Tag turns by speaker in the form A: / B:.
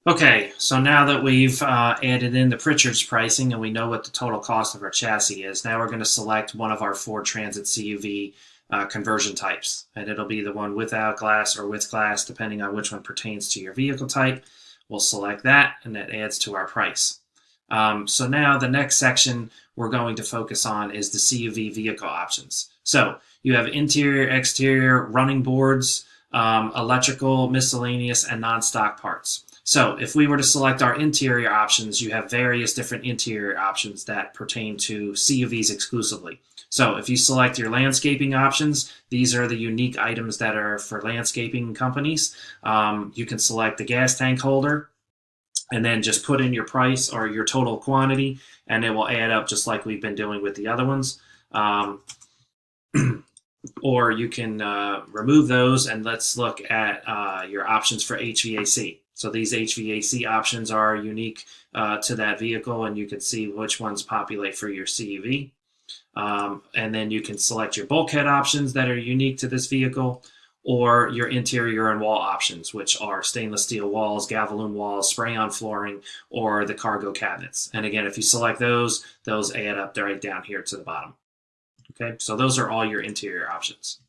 A: Okay, so now that we've added in the Pritchard's pricing and we know what the total cost of our chassis is, now we're going to select one of our Ford Transit CUV conversion types. And it'll be the one without glass or with glass, depending on which one pertains to your vehicle type. We'll select that, and that adds to our price. So now the next section we're going to focus on is the CUV vehicle options. So you have interior, exterior, running boards, electrical, miscellaneous, and non-stock parts. So if we were to select our interior options, you have various different interior options that pertain to CUVs exclusively. So if you select your landscaping options, these are the unique items that are for landscaping companies. You can select the gas tank holder and then just put in your price or your total quantity, and it will add up just like we've been doing with the other ones. Or you can remove those, and let's look at your options for HVAC. So these HVAC options are unique to that vehicle, and you can see which ones populate for your CUV. And then you can select your bulkhead options that are unique to this vehicle, or your interior and wall options, which are stainless steel walls, Galvalume walls, spray-on flooring, or the cargo cabinets. And again, if you select those add up right down here to the bottom. Okay, so those are all your interior options.